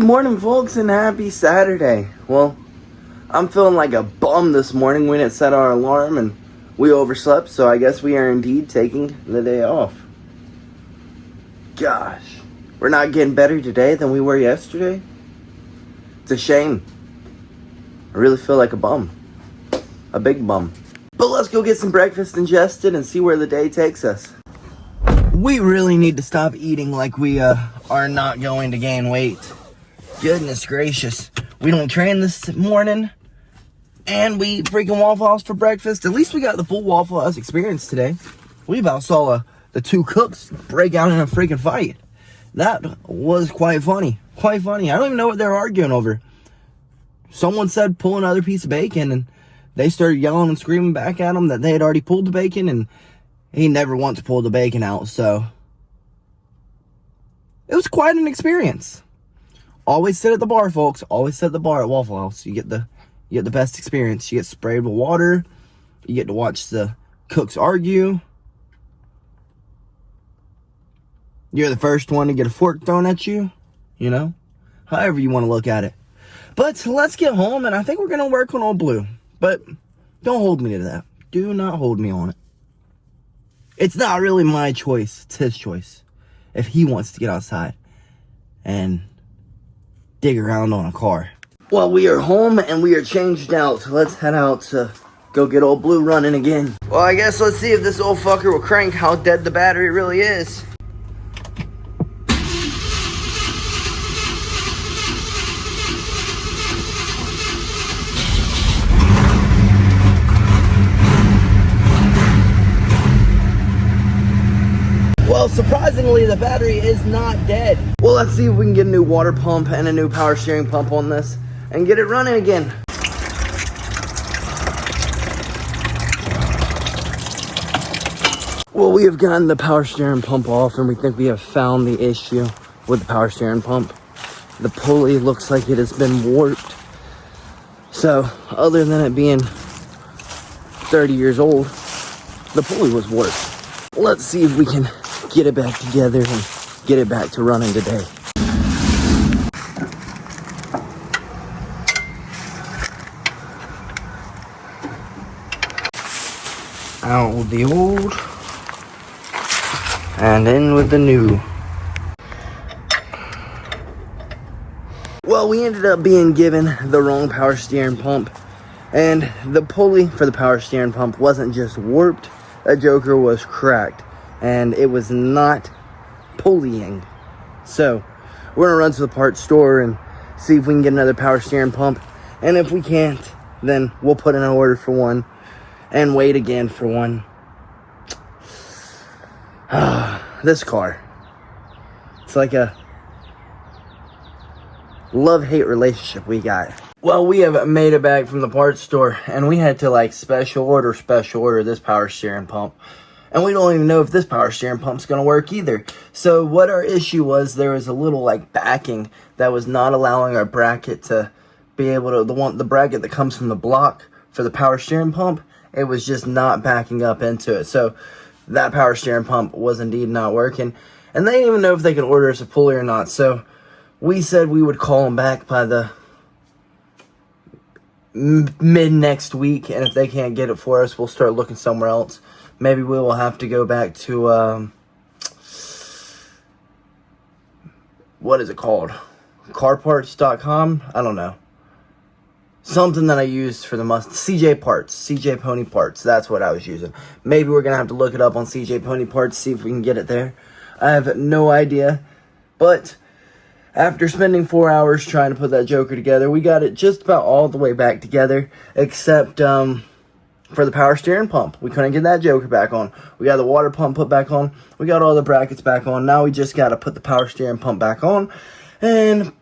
Good morning, folks, and happy Saturday. Well, I'm feeling like a bum this morning. We didn't set our alarm and we overslept, so I guess we are indeed taking the day off. Gosh, we're not getting better today than we were yesterday. It's a shame. I really feel like a bum. A big bum. But let's go get some breakfast ingested and see where the day takes us. We really need to stop eating like we are not going to gain weight. Goodness gracious. We don't train this morning, and we eat freaking Waffle House for breakfast. At least we got the full Waffle House experience today. We about saw the two cooks break out in a freaking fight. That was quite funny. Quite funny. I don't even know what they were arguing over. Someone said pull another piece of bacon, and they started yelling and screaming back at him that they had already pulled the bacon, and he never once pulled the bacon out, so it was quite an experience. Always sit at the bar, folks. Always sit at the bar at Waffle House. You get the best experience. You get sprayed with water. You get to watch the cooks argue. You're the first one to get a fork thrown at you. You know? However you want to look at it. But let's get home, and I think we're going to work on Old Blue. But don't hold me to that. Do not hold me on it. It's not really my choice. It's his choice. If he wants to get outside and dig around on a car. Well, we are home and we are changed out. So let's head out to go get Old Blue running again. Well, I guess let's see if this old fucker will crank how dead the battery really is. Well, surprisingly, the battery is not dead. Well, let's see if we can get a new water pump and a new power steering pump on this and get it running again. Well, we have gotten the power steering pump off, and we think we have found the issue with the power steering pump. The pulley looks like it has been warped. So, other than it being 30 years old, the pulley was warped. Let's see if we can get it back together and get it back to running today. Out with the old and in with the new. Well, we ended up being given the wrong power steering pump, and the pulley for the power steering pump wasn't just warped, that joker was cracked. And it was not pulleying. So, we're going to run to the parts store and see if we can get another power steering pump. And if we can't, then we'll put in an order for one and wait again for one. This car. It's like a love-hate relationship we got. Well, we have made it back from the parts store, and we had to special order this power steering pump. And we don't even know if this power steering pump's going to work either. So what our issue was, there was a little backing that was not allowing our bracket to be able to, the bracket that comes from the block for the power steering pump, it was just not backing up into it. So that power steering pump was indeed not working. And they didn't even know if they could order us a pulley or not. So we said we would call them back by the mid next week. And if they can't get it for us, we'll start looking somewhere else. Maybe we will have to go back to, what is it called? Carparts.com? I don't know. Something that I used for the Mustang. CJ Parts. CJ Pony Parts. That's what I was using. Maybe we're going to have to look it up on CJ Pony Parts, see if we can get it there. I have no idea. But after spending 4 hours trying to put that joker together, we got it just about all the way back together, except, for the power steering pump. We couldn't get that joker back on. We got the water pump put back on. We got all the brackets back on. Now we just got to put the power steering pump back on and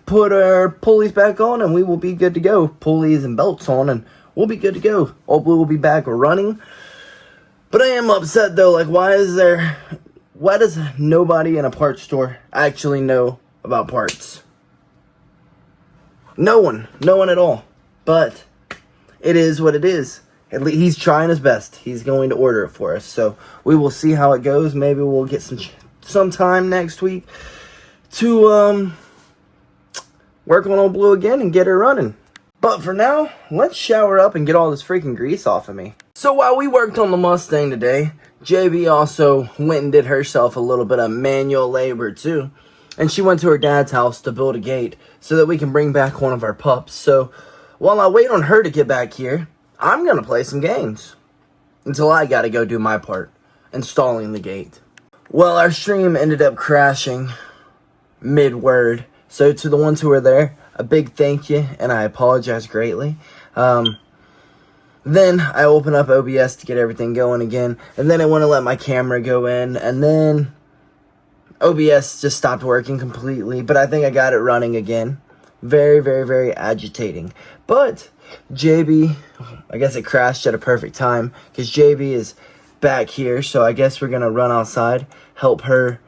put our pulleys back on, and we will be good to go. Pulleys and belts on, and we'll be good to go. Old Blue will be back running. But I am upset though. Why does nobody in a parts store actually know about parts? No one at all. But it is what it is. At least he's trying his best. He's going to order it for us. So we will see how it goes. Maybe we'll get some time next week to work on old Blue again and get her running. But for now, let's shower up and get all this freaking grease off of me. So while we worked on the Mustang today, JB also went and did herself a little bit of manual labor too. And she went to her dad's house to build a gate so that we can bring back one of our pups. So while I wait on her to get back here, I'm going to play some games until I got to go do my part, installing the gate. Well, our stream ended up crashing mid-word. So to the ones who were there, a big thank you, and I apologize greatly. Then I opened up OBS to get everything going again, and then I want to let my camera go in, and then OBS just stopped working completely, but I think I got it running again. Very, very, very agitating. But JB, I guess it crashed at a perfect time, because JB is back here, so I guess we're going to run outside, help her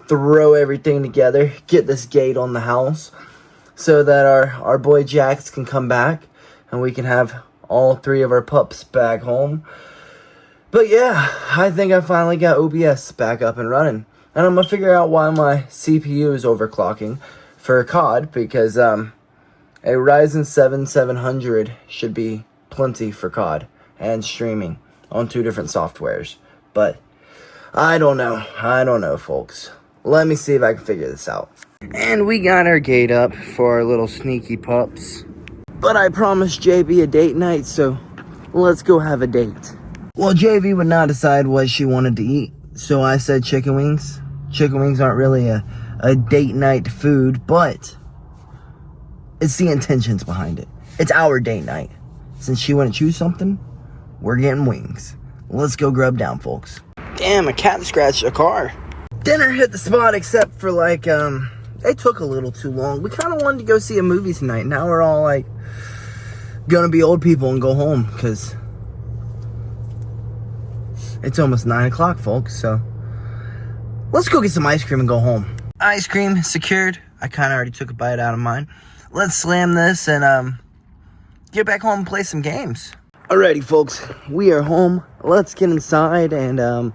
throw everything together, get this gate on the house, so that our boy Jax can come back, and we can have all 3 of our pups back home. But yeah, I think I finally got OBS back up and running. And I'm going to figure out why my CPU is overclocking for COD, because a Ryzen 7 700 should be plenty for COD and streaming on 2 different softwares. But I don't know, folks. Let me see if I can figure this out. And we got our gate up for our little sneaky pups. But I promised JB a date night, so let's go have a date. Well, JB would not decide what she wanted to eat, so I said chicken wings. Chicken wings aren't really a date night food, but it's the intentions behind it. It's our date night. Since she wouldn't choose something, we're getting wings. Let's go grub down, folks. Damn, a cat scratched a car. Dinner hit the spot, except for it took a little too long. We kind of wanted to go see a movie tonight. Now we're all gonna be old people and go home, because it's almost 9 o'clock, folks. So let's go get some ice cream and go home. Ice cream secured. I kind of already took a bite out of mine. Let's slam this and get back home and play some games. Alrighty, folks, we are home. Let's get inside and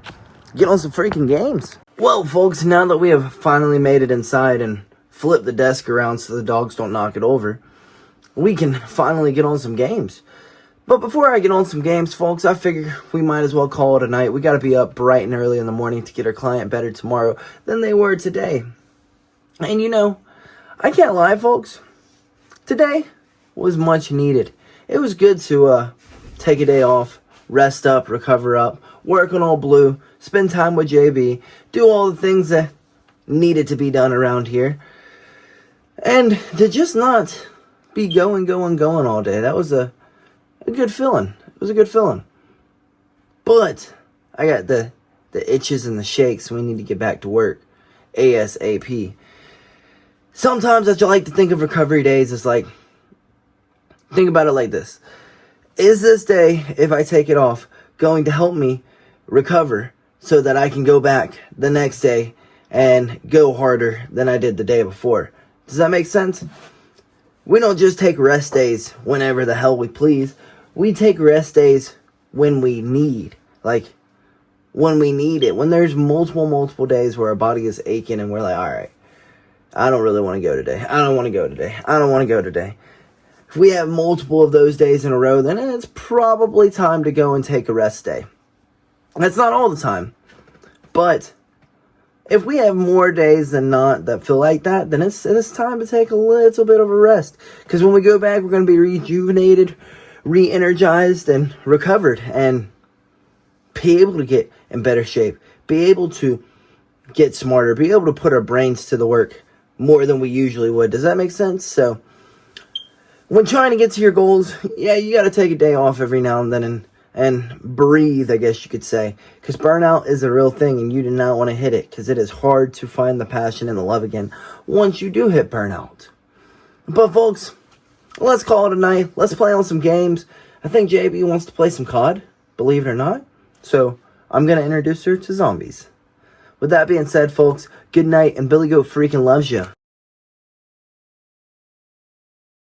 get on some freaking games. Well, folks, now that we have finally made it inside and flipped the desk around so the dogs don't knock it over, we can finally get on some games. But before I get on some games, folks, I figure we might as well call it a night. We got to be up bright and early in the morning to get our client better tomorrow than they were today. And I can't lie, folks. Today was much needed. It was good to take a day off, rest up, recover up, work on old Blue, spend time with JB, do all the things that needed to be done around here, and to just not be going all day. That was a good feeling. It was a good feeling. But I got the itches and the shakes. We need to get back to work ASAP. Sometimes I like to think of recovery days as think about it like this. Is this day, if I take it off, going to help me recover so that I can go back the next day and go harder than I did the day before? Does that make sense? We don't just take rest days whenever the hell we please. We take rest days when we need. When we need it. When there's multiple days where our body is aching and we're like, alright, I don't really want to go today. I don't want to go today. I don't want to go today. If we have multiple of those days in a row, then it's probably time to go and take a rest day. That's not all the time. But if we have more days than not that feel like that, then it's time to take a little bit of a rest. Because when we go back, we're going to be rejuvenated, re-energized, and recovered. And be able to get in better shape. Be able to get smarter. Be able to put our brains to the work more than we usually would. Does that make sense? So when trying to get to your goals, yeah, you got to take a day off every now and then and breathe, I guess you could say. Because burnout is a real thing and you do not want to hit it. Because it is hard to find the passion and the love again once you do hit burnout. But folks, let's call it a night. Let's play on some games. I think JB wants to play some COD, believe it or not. So I'm going to introduce her to zombies. With that being said, folks, good night, and BillyGoat freaking loves you.